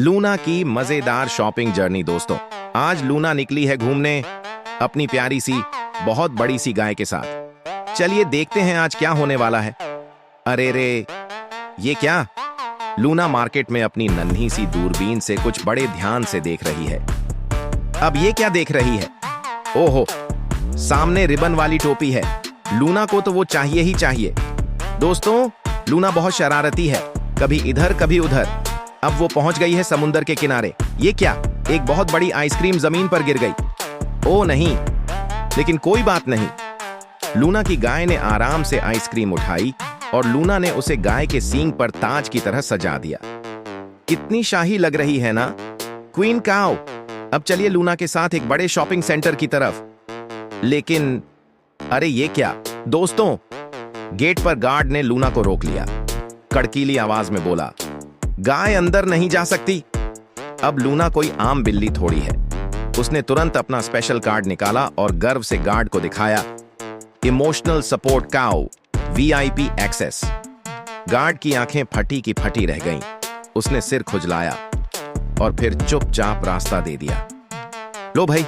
Luna की मजेदार shopping journey दोस्तों। आज लूना निकली है घूमने अपनी प्यारी सी बहुत बड़ी सी गाय के साथ। चलिए देखते हैं आज क्या होने वाला है। अरे रे, ये क्या? लूना मार्केट में अपनी नन्ही सी दूरबीन से कुछ बड़े ध्यान से देख रही है। अब ये क्या देख रही है? ओहो, सामने रिबन वाली टोपी है। लूना को तो वो चाहिए ही चाहिए। दोस्तों, लूना बहुत शरारती है, कभी इधर कभी उधर। अब वो पहुंच गई है समुंदर के किनारे। ये क्या? एक बहुत बड़ी आइसक्रीम जमीन पर गिर गई। ओ नहीं, लेकिन कोई बात नहीं। लूना की गाय ने आराम से आइसक्रीम उठाई और लूना ने उसे गाय के सींग पर ताज की तरह सजा दिया। कितनी शाही लग रही है ना, क्वीन काऊ। अब चलिए लूना के साथ एक बड़े शॉपिंग सेंटर की तरफ। लेकिन अरे ये क्या? दोस्तों, गेट पर गार्ड ने लूना को रोक लिया। कड़कीली आवाज में बोला, गाय अंदर नहीं जा सकती। अब लूना कोई आम बिल्ली थोड़ी है। उसने तुरंत अपना स्पेशल कार्ड निकाला और गर्व से गार्ड को दिखाया, इमोशनल सपोर्ट काऊ, वीआईपी एक्सेस। गार्ड की आंखें फटी की फटी रह गईं। उसने सिर खुजलाया और फिर चुपचाप रास्ता दे दिया। लो भाई।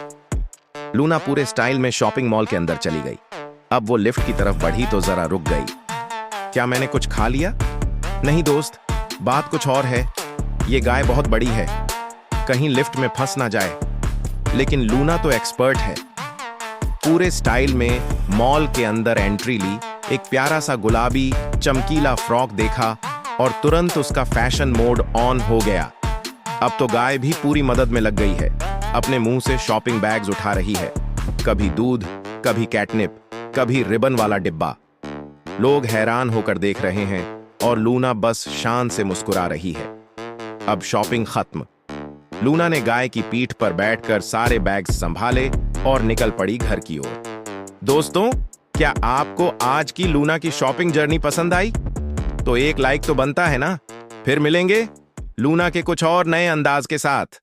लूना पूरे स्टाइल में शॉपिंग मॉल के अंदर चली गई। अब वो लिफ्ट की तरफ बढ़ी तो जरा रुक गई। क्या मैंने कुछ खा लिया? नहीं दोस्त, बात कुछ और है। ये गाय बहुत बड़ी है, कहीं लिफ्ट में फंस ना जाए। लेकिन लूना तो एक्सपर्ट है। पूरे स्टाइल में मॉल के अंदर एंट्री ली, एक प्यारा सा गुलाबी चमकीला फ्रॉक देखा और तुरंत उसका फैशन मोड ऑन हो गया। अब तो गाय भी पूरी मदद में लग गई है। अपने मुंह से शॉपिंग बैग्स उठा रही है, कभी दूध, कभी कैटनिप, कभी रिबन वाला डिब्बा। लोग हैरान होकर देख रहे हैं और लूना बस शान से मुस्कुरा रही है। अब शॉपिंग खत्म। लूना ने गाय की पीठ पर बैठकर सारे बैग्स संभाले और निकल पड़ी घर की ओर। दोस्तों, क्या आपको आज की लूना की शॉपिंग जर्नी पसंद आई? तो एक लाइक तो बनता है ना। फिर मिलेंगे लूना के कुछ और नए अंदाज के साथ।